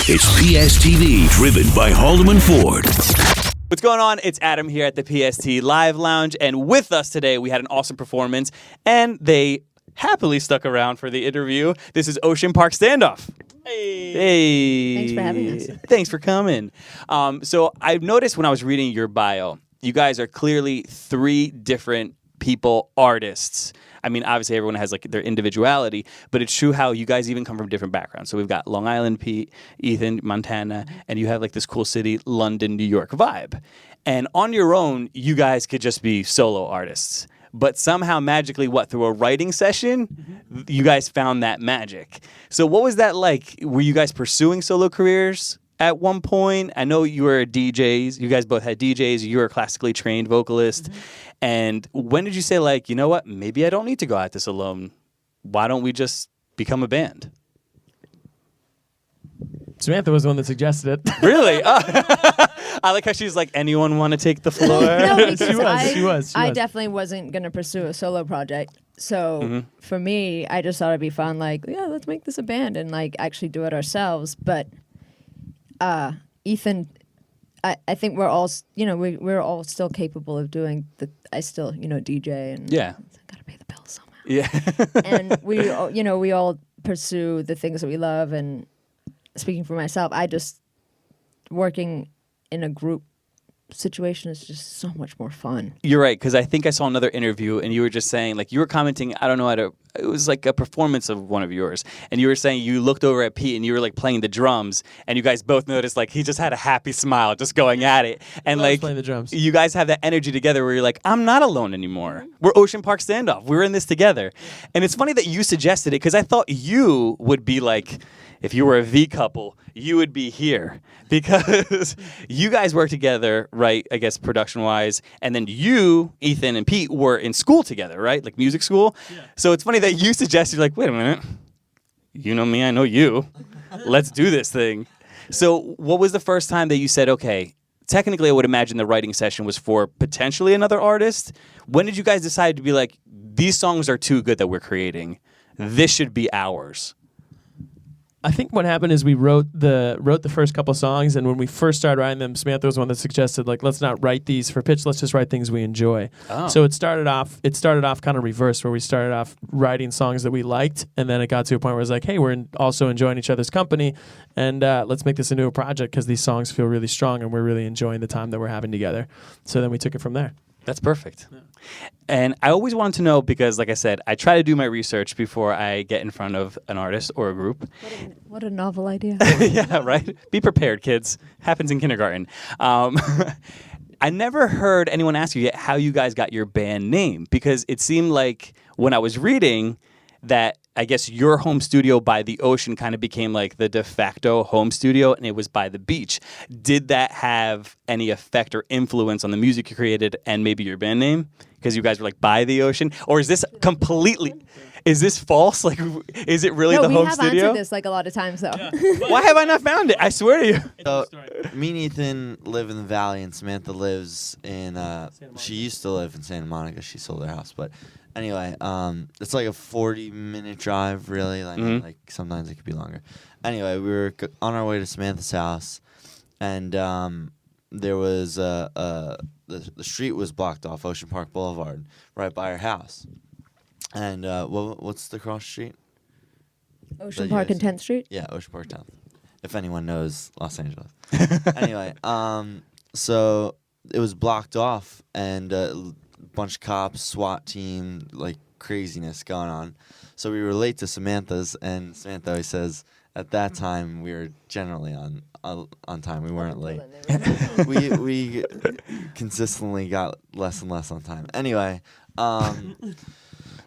It's PSTV, driven by Haldeman Ford. What's going on? It's Adam here at the PST Live Lounge, and with us today, we had an awesome performance, and they happily stuck around for the interview. This is Ocean Park Standoff. Hey. Thanks for having us. Thanks for coming. So I've noticed when I was reading your bio, you guys are clearly three different people, artists. I mean, obviously everyone has like their individuality, but it's true how you guys even come from different backgrounds. So we've got Long Island Pete, Ethan, Montana, and you have like this cool city, London, New York vibe. And on your own, you guys could just be solo artists. But somehow magically, through a writing session, you guys found that magic. So what was that like? Were you guys pursuing solo careers at one point? I know you were DJs. You guys both had DJs. You were a classically trained vocalist. And when did you say, like, you know what? Maybe I don't need to go at this alone. Why don't we just become a band? Samantha was the one that suggested it. Really? I like how she's like, anyone want to take the floor? No, because She was. I definitely wasn't going to pursue a solo project. So for me, I just thought it'd be fun, like, yeah, let's make this a band and like actually do it ourselves. But Ethan, I think we're all, we're all still capable of doing I still, DJ and gotta pay the bills somehow. Yeah. And we all pursue the things that we love. And speaking for myself, working in a group situation is just so much more fun. You're right, because I think I saw another interview and you were just saying, like, you were commenting, I don't know it was like a performance of one of yours, and you were saying you looked over at Pete and you were like playing the drums, and you guys both noticed like he just had a happy smile just going at it, and like playing the drums. You guys have that energy together where you're like, I'm not alone anymore. We're Ocean Park Standoff. We're in this together. And it's funny that you suggested it, because I thought you would be like, if you were a V couple, you would be here, because you guys work together, right? I guess production-wise, and then you, Ethan, and Pete were in school together, right? Like music school. Yeah. So it's funny that you suggested, like, wait a minute, you know me, I know you. Let's do this thing. So what was the first time that you said, okay, technically I would imagine the writing session was for potentially another artist. When did you guys decide to be like, these songs are too good that we're creating, this should be ours? I think what happened is we wrote the first couple songs, and when we first started writing them, Samantha was the one that suggested, like, let's not write these for pitch, let's just write things we enjoy. Oh. So it started off kind of reverse, where we started off writing songs that we liked, and then it got to a point where it was like, hey, we're also enjoying each other's company, and let's make this into a project because these songs feel really strong and we're really enjoying the time that we're having together. So then we took it from there. That's perfect. Yeah. And I always wanted to know, because, like I said, I try to do my research before I get in front of an artist or a group. What a novel idea. Yeah, right? Be prepared, kids. Happens in kindergarten. I never heard anyone ask you yet how you guys got your band name, because it seemed like when I was reading that, I guess your home studio by the ocean kind of became like the de facto home studio, and it was by the beach. Did that have any effect or influence on the music you created and maybe your band name? Because you guys were like by the ocean? Or is this completely... Is this false? Like, is it really the home studio? No, we have answered this like a lot of times, though. Yeah. Why have I not found it? I swear to you. So, me and Ethan live in the Valley, and Samantha lives in... she used to live in Santa Monica. She sold her house, but... Anyway, it's like a 40-minute drive, really. Like sometimes it could be longer. Anyway, we were on our way to Samantha's house, and there was the street was blocked off, Ocean Park Boulevard, right by our house. And what's the cross street? Ocean Park and 10th Street? Yeah, Ocean Park 10th. If anyone knows Los Angeles. Anyway, so it was blocked off, and bunch of cops, SWAT team, like craziness going on. So we were late to Samantha's, and Samantha always says at that time we were generally on time. We weren't late. we consistently got less and less on time. Anyway,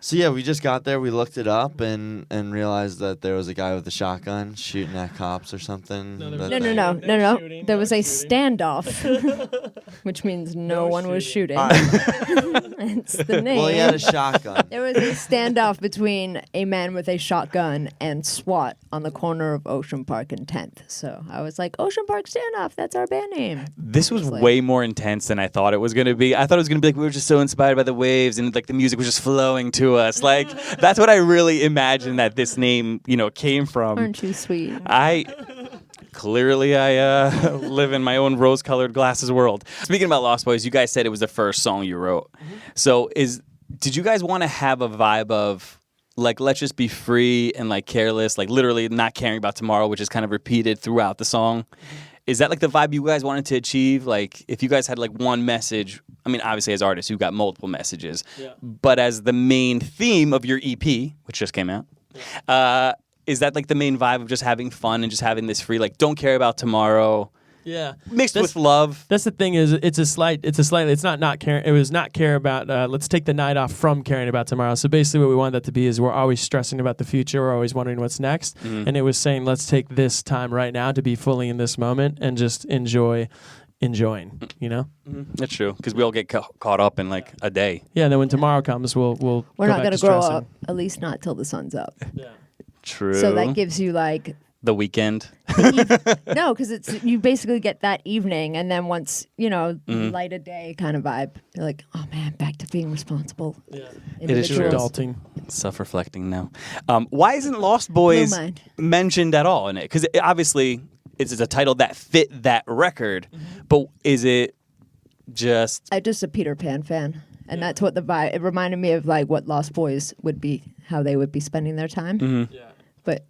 so yeah, we just got there. We looked it up and realized that there was a guy with a shotgun shooting at cops or something. No. There was a standoff, which means no one was shooting. It's the name. Well, he had a shotgun. There was a standoff between a man with a shotgun and SWAT on the corner of Ocean Park and 10th. So I was like, Ocean Park Standoff, that's our band name. This was way more intense than I thought it was going to be. I thought it was going to be like we were just so inspired by the waves and like the music was just flowing to us. Like that's what I really imagined that this name, came from. Aren't you sweet? Clearly, I live in my own rose-colored glasses world. Speaking about Lost Boys, you guys said it was the first song you wrote. So did you guys want to have a vibe of, like, let's just be free and, like, careless, like, literally not caring about tomorrow, which is kind of repeated throughout the song? Is that, like, the vibe you guys wanted to achieve? Like, if you guys had, like, one message, I mean, obviously, as artists, you've got multiple messages. Yeah. But as the main theme of your EP, which just came out, is that, like, the main vibe of just having fun and just having this free, like, don't care about tomorrow? Yeah, mixed with love. That's the thing is it's not caring. It was not care about. Let's take the night off from caring about tomorrow. So basically, what we wanted that to be is we're always stressing about the future. We're always wondering what's next. And it was saying let's take this time right now to be fully in this moment and just enjoying. You know, that's true because we all get caught up in like a day. Yeah, and then when tomorrow comes, we're not going to grow up. At least not till the sun's up. Yeah, true. So that gives you like. The weekend? No, because you basically get that evening, and then once, light of day kind of vibe, you're like, oh man, back to being responsible. Yeah. It is true. Adulting. Self-reflecting now. Why isn't Lost Boys mentioned at all in it? Because obviously it's a title that fit that record, but is it just... I'm just a Peter Pan fan, and that's what the vibe... It reminded me of like what Lost Boys would be, how they would be spending their time. Yeah. But...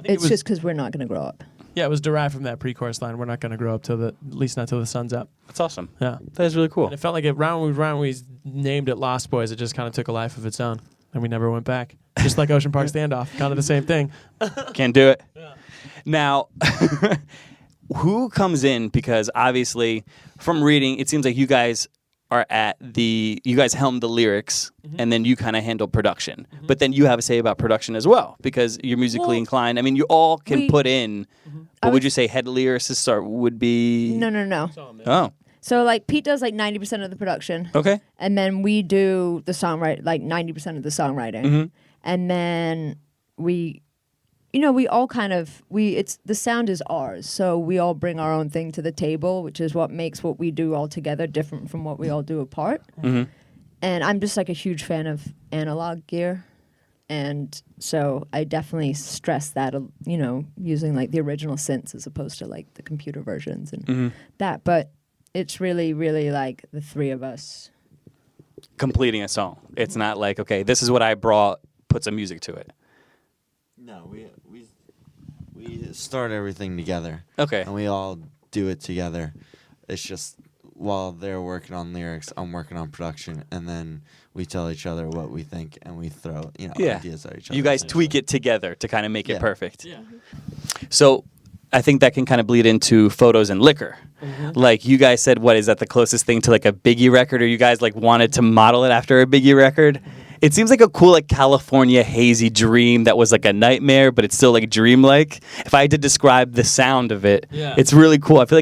It's just because we're not going to grow up. Yeah, it was derived from that pre-chorus line. We're not going to grow up at least not till the sun's up. That's awesome. Yeah, that is really cool. And it felt like round we named it Lost Boys. It just kind of took a life of its own, and we never went back. Just like Ocean Park Standoff, kind of the same thing. Can't do it. Yeah. Now, who comes in? Because obviously, from reading, it seems like you guys are you guys helm the lyrics and then you kind of handle production. But then you have a say about production as well because you're musically inclined. I mean, you all can put in, but would you say head lyricist would be? No. Oh. So like Pete does like 90% of the production. Okay. And then we do the songwriting, like 90% of the songwriting. And then we all kind of the sound is ours, so we all bring our own thing to the table, which is what makes what we do all together different from what we all do apart. And I'm just like a huge fan of analog gear, and so I definitely stress that, using like the original synths as opposed to like the computer versions and that. But it's really, really like the three of us completing a song. It's not like, okay, this is what I brought, put some music to it. No, we start everything together. Okay. And we all do it together. It's just while they're working on lyrics, I'm working on production, and then we tell each other what we think, and we throw ideas at each other. You guys tweak it together to kind of make it perfect. Yeah. So I think that can kind of bleed into photos and liquor. Like you guys said, what is that the closest thing to like a Biggie record, or you guys like wanted to model it after a Biggie record? It seems like a cool like California hazy dream that was like a nightmare, but it's still like dreamlike. If I had to describe the sound of it, it's really cool. I feel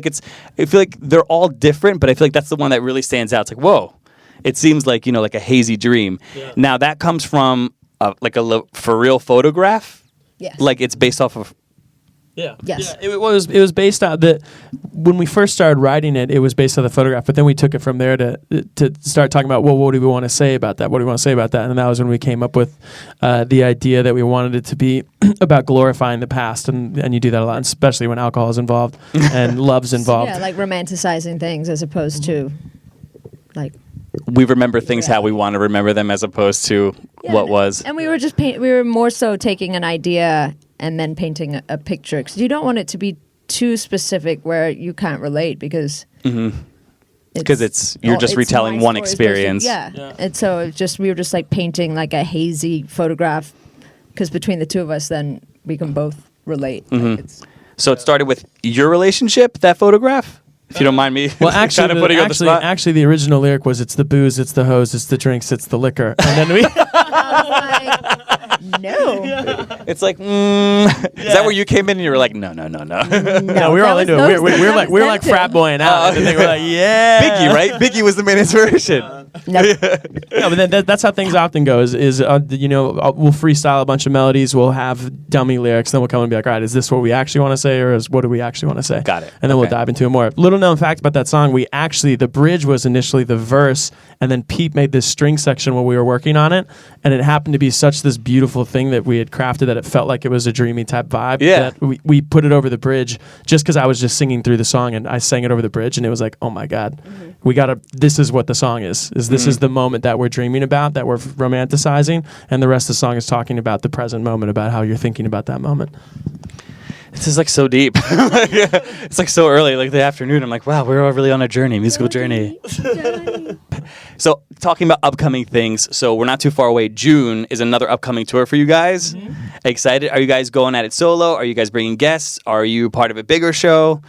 like they're all different, but I feel like that's the one that really stands out. It's like, whoa, it seems like, like a hazy dream. Yeah. Now that comes from like a for real photograph. Yes. Like it's based off of. Yeah. Yes. Yeah, it was based on when we first started writing it was based on the photograph, but then we took it from there to start talking about, well, what do we want to say about that? What do we want to say about that? And that was when we came up with the idea that we wanted it to be about glorifying the past, and you do that a lot, especially when alcohol is involved and love's involved. Yeah, like romanticizing things as opposed to like we remember things how we want to remember them as opposed to what was. And we were just we were more so taking an idea and then painting a picture, because you don't want it to be too specific where you can't relate, because you're just retelling one experience. And so we were just like painting like a hazy photograph, because between the two of us, then we can both relate. Like so it started with your relationship, that photograph? If you don't mind me, well, actually, actually, the original lyric was, "It's the booze, it's the hose, it's the drinks, it's the liquor," and then we. No. It's like, is that where you came in and you were like, no. No, we were all into it. We were like frat boying out. And then we were like, yeah. Biggie, right? Biggie was the main inspiration. Nope. No, but that's how things often go. Is we'll freestyle a bunch of melodies. We'll have dummy lyrics. Then we'll come and be like, all right, is this what we actually want to say, or what do we actually want to say? Got it. And then we'll Okay. dive into it more. Little known fact about that song: the bridge was initially the verse, and then Pete made this string section while we were working on it, and it happened to be such this beautiful thing that we had crafted that it felt like it was a dreamy type vibe. Yeah. That we put it over the bridge just because I was just singing through the song, and I sang it over the bridge, and it was like, oh my God, this is what the song is this is the moment that we're dreaming about, that we're romanticizing, and the rest of the song is talking about the present moment, about how you're thinking about that moment. This is like so deep. It's like so early, like the afternoon. I'm like, wow, we're really on a musical journey. So talking about upcoming things, so we're not too far away. June is another upcoming tour for you guys. Excited? Are you guys going at it solo? Are you guys bringing guests? Are you part of a bigger show?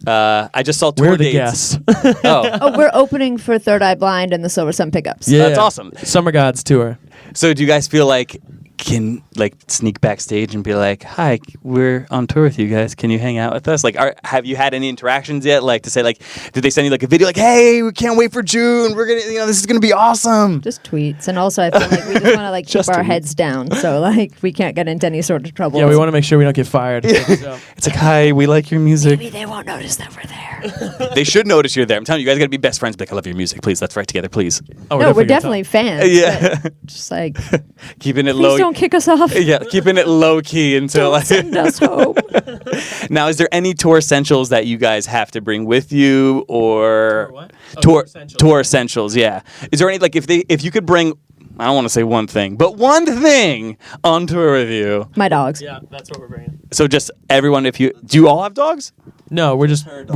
I just saw tour We're the dates. guests. Oh, we're opening for Third Eye Blind and the Silver Sun Pickups. Yeah. That's awesome. Summer Gods tour. So do you guys feel like can like sneak backstage and be like, hi, we're on tour with you guys, can you hang out with us? Like, have you had any interactions yet, like to say, like, did they send you like a video like, hey, we can't wait for June, we're gonna, this is gonna be awesome? Just tweets. And also I feel like we just want to like keep Just our tweets. heads down, so like we can't get into any sort of trouble. Yeah, we want to make sure we don't get fired. So. It's like, hi, we like your music. Maybe they won't notice that we're there. They should notice you're there. I'm telling you, you guys gotta be best friends. Be like, I love your music, please, let's write together, please. Oh, No, we're gonna definitely fans. Yeah. but just like, Keeping it please low. don't kick us off. Yeah, keeping it low key until Don't send us home. Now, is there any tour essentials that you guys have to bring with you, or Tour what? Oh, tour tour essentials. tour essentials? Yeah. Is there any, like, if you could bring, I don't want to say one thing, but one thing on tour with you? My dogs. Yeah, that's what we're bringing. So just everyone, do you all have dogs? No, we're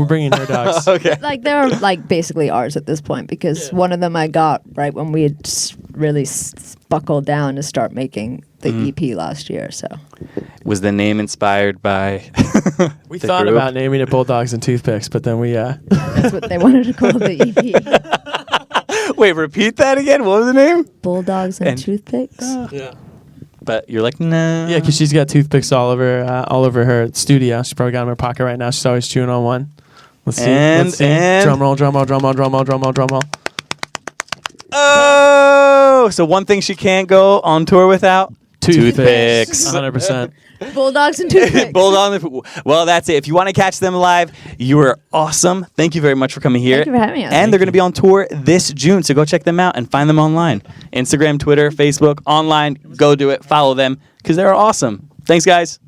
bringing her dogs. Okay. Like they're like basically ours at this point, because one of them I got right when we had really buckled down to start making the EP last year. So Was the name inspired by? We the thought group? about naming it Bulldogs and Toothpicks, but then we that's what they wanted to call the EP. Wait, repeat that again. What was the name? Bulldogs and toothpicks. yeah. But you're like, no. Yeah, because she's got toothpicks all over her studio. She's probably got them in her pocket right now. She's always chewing on one. Let's see. And- Let's see. and- Drum roll, drum roll, drum roll, drum roll, drum roll, drum roll. Oh, so one thing she can't go on tour without? Toothpicks. 100%. Bulldogs and toothpicks. Bulldog. Well, that's it. If you want to catch them live, you are awesome. Thank you very much for coming here. Thank you for having us. And they're going to be on tour this June, so go check them out and find them online. Instagram, Twitter, Facebook, online. Go do it. Follow them because they're awesome. Thanks, guys.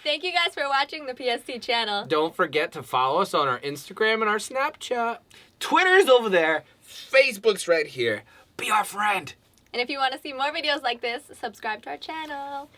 Thank you guys for watching the PST channel. Don't forget to follow us on our Instagram and our Snapchat. Twitter's over there. Facebook's right here. Be our friend. And if you want to see more videos like this, subscribe to our channel.